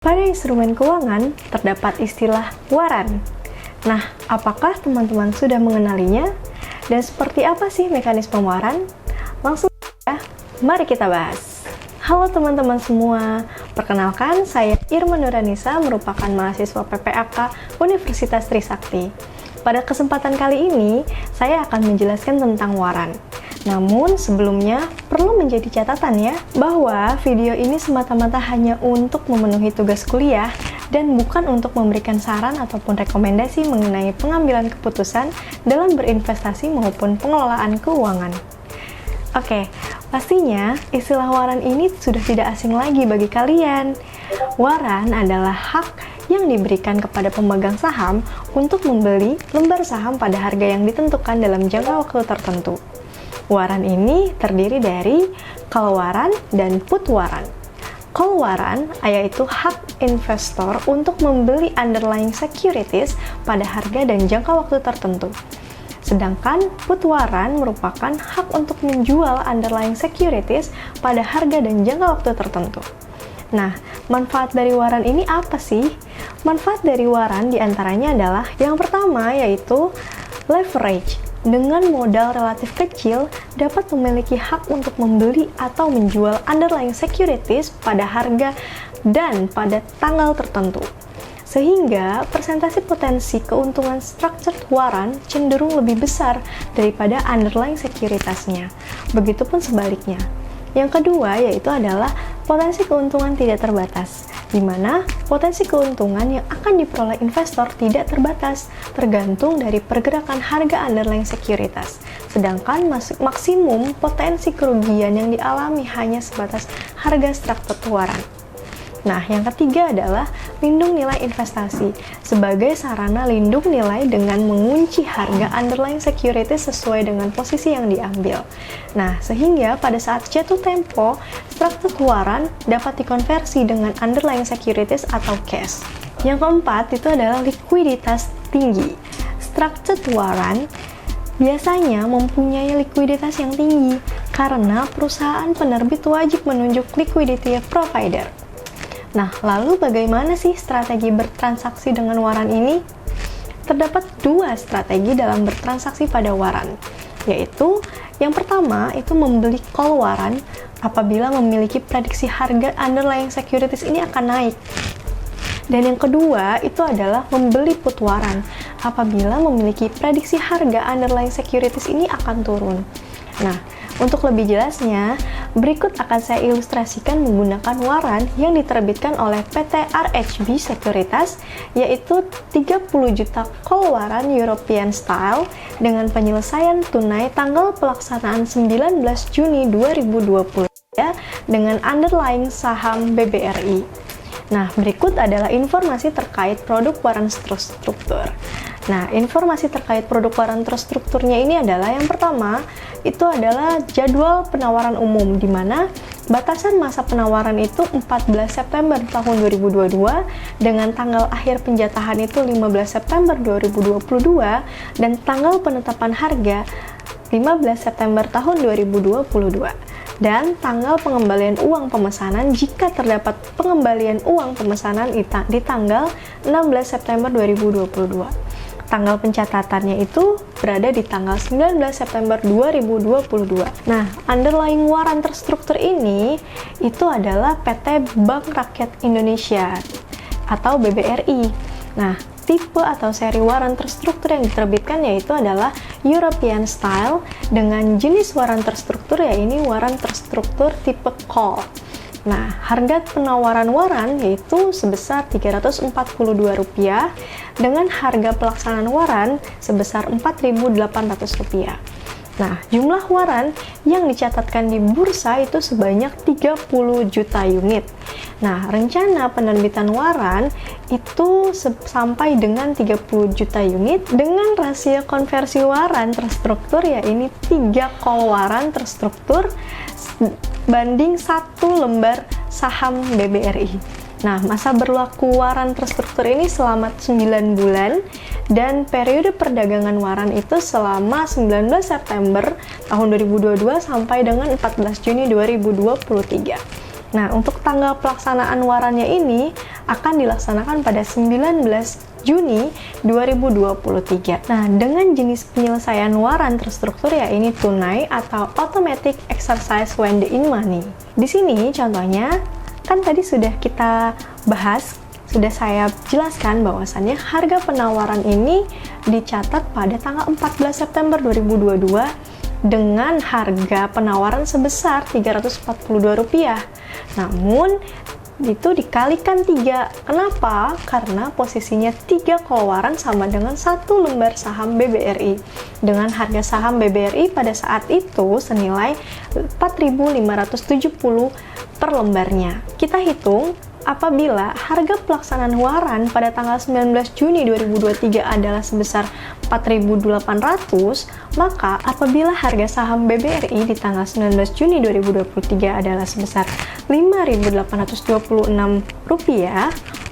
Pada instrumen keuangan terdapat istilah waran. Nah, apakah teman-teman sudah mengenalinya? Dan seperti apa sih mekanisme waran? Langsung saja, mari kita bahas. Halo teman-teman semua, perkenalkan saya Irma Nuranisa, merupakan mahasiswa PPAK Universitas Trisakti. Pada kesempatan kali ini, saya akan menjelaskan tentang waran. Namun sebelumnya perlu menjadi catatan ya, bahwa video ini semata-mata hanya untuk memenuhi tugas kuliah dan bukan untuk memberikan saran ataupun rekomendasi mengenai pengambilan keputusan dalam berinvestasi maupun pengelolaan keuangan. Oke, pastinya istilah waran ini sudah tidak asing lagi bagi kalian. Waran adalah hak yang diberikan kepada pemegang saham untuk membeli lembar saham pada harga yang ditentukan dalam jangka waktu tertentu. Waran ini terdiri dari call waran dan put waran. Call waran yaitu hak investor untuk membeli underlying securities pada harga dan jangka waktu tertentu. Sedangkan put waran merupakan hak untuk menjual underlying securities pada harga dan jangka waktu tertentu. Nah, manfaat dari waran ini apa sih? Manfaat dari waran diantaranya adalah yang pertama yaitu leverage. Dengan modal relatif kecil, dapat memiliki hak untuk membeli atau menjual underlying securities pada harga dan pada tanggal tertentu. Sehingga persentase potensi keuntungan structured waran cenderung lebih besar daripada underlying sekuritasnya. Begitupun sebaliknya. Yang kedua yaitu adalah potensi keuntungan tidak terbatas, di mana potensi keuntungan yang akan diperoleh investor tidak terbatas, tergantung dari pergerakan harga underlying sekuritas. Sedangkan maksimum potensi kerugian yang dialami hanya sebatas harga structured waran. Nah, yang ketiga adalah lindung nilai investasi sebagai sarana lindung nilai dengan mengunci harga underlying securities sesuai dengan posisi yang diambil. Nah, sehingga pada saat jatuh tempo, structured waran dapat dikonversi dengan underlying securities atau cash. Yang keempat itu adalah likuiditas tinggi. Structured waran biasanya mempunyai likuiditas yang tinggi karena perusahaan penerbit wajib menunjuk liquidity provider. Nah, lalu bagaimana sih strategi bertransaksi dengan waran ini? Terdapat dua strategi dalam bertransaksi pada waran, yaitu yang pertama itu membeli call waran apabila memiliki prediksi harga underlying securities ini akan naik. Dan yang kedua itu adalah membeli put waran apabila memiliki prediksi harga underlying securities ini akan turun. Nah, untuk lebih jelasnya, berikut akan saya ilustrasikan menggunakan waran yang diterbitkan oleh PT RHB Sekuritas, yaitu 30 juta call waran European Style dengan penyelesaian tunai tanggal pelaksanaan 19 Juni 2020 dengan underlying saham BBRI. Nah, berikut adalah informasi terkait produk waran terstruktur. Nah, informasi terkait produk waran terstrukturnya ini adalah yang pertama, itu adalah jadwal penawaran umum, di mana batasan masa penawaran itu 14 September tahun 2022 dengan tanggal akhir penjatahan itu 15 September 2022 dan tanggal penetapan harga 15 September tahun 2022. Dan tanggal pengembalian uang pemesanan jika terdapat pengembalian uang pemesanan di tanggal 16 September 2022. Tanggal pencatatannya itu berada di tanggal 19 September 2022. Nah, underlying waran terstruktur ini itu adalah PT Bank Rakyat Indonesia atau BBRI. Nah, tipe atau seri waran terstruktur yang diterbitkan yaitu adalah European Style dengan jenis waran terstruktur yaitu waran terstruktur tipe call. Nah, harga penawaran waran yaitu sebesar Rp342 dengan harga pelaksanaan waran sebesar Rp4.800. Nah, jumlah waran yang dicatatkan di bursa itu sebanyak 30 juta unit. Nah, rencana penerbitan waran itu sampai dengan 30 juta unit dengan rasio konversi waran terstruktur yaitu 3 call waran terstruktur banding 1 lembar saham BBRI. Nah, masa berlaku waran terstruktur ini selama 9 bulan dan periode perdagangan waran itu selama 19 September tahun 2022 sampai dengan 14 Juni 2023. Nah, untuk tanggal pelaksanaan warannya ini akan dilaksanakan pada 19 Juni 2023. Nah, dengan jenis penyelesaian waran terstruktur ya ini tunai atau automatic exercise when the in money. Di sini contohnya kan tadi sudah kita bahas, sudah saya jelaskan bahwasannya harga penawaran ini dicatat pada tanggal 14 September 2022 dengan harga penawaran sebesar Rp342. Namun, itu dikalikan 3. Kenapa? Karena posisinya 3 keluaran sama dengan 1 lembar saham BBRI. Dengan harga saham BBRI pada saat itu senilai 4.570 per lembarnya. Kita hitung, apabila harga pelaksanaan waran pada tanggal 19 Juni 2023 adalah sebesar 4.800, maka apabila harga saham BBRI di tanggal 19 Juni 2023 adalah sebesar Rp5.826,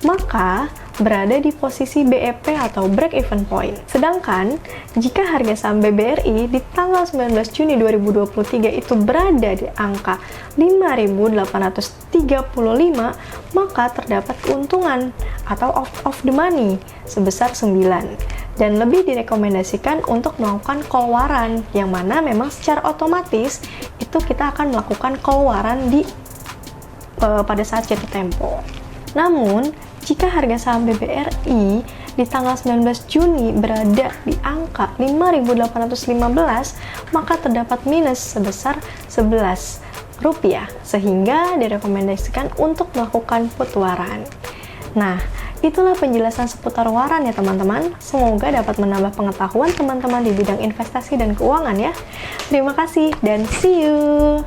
maka berada di posisi BEP atau break even point. Sedangkan jika harga saham BBRI di tanggal 19 Juni 2023 itu berada di angka 5.835, maka terdapat keuntungan atau out of the money sebesar 9. Dan lebih direkomendasikan untuk melakukan call waran, yang mana memang secara otomatis itu kita akan melakukan call waran pada saat jatuh tempo. Namun, jika harga saham BBRI di tanggal 19 Juni berada di angka 5.815, maka terdapat minus sebesar Rp11, sehingga direkomendasikan untuk melakukan put waran. Nah, itulah penjelasan seputar waran ya teman-teman. Semoga dapat menambah pengetahuan teman-teman di bidang investasi dan keuangan ya. Terima kasih dan see you!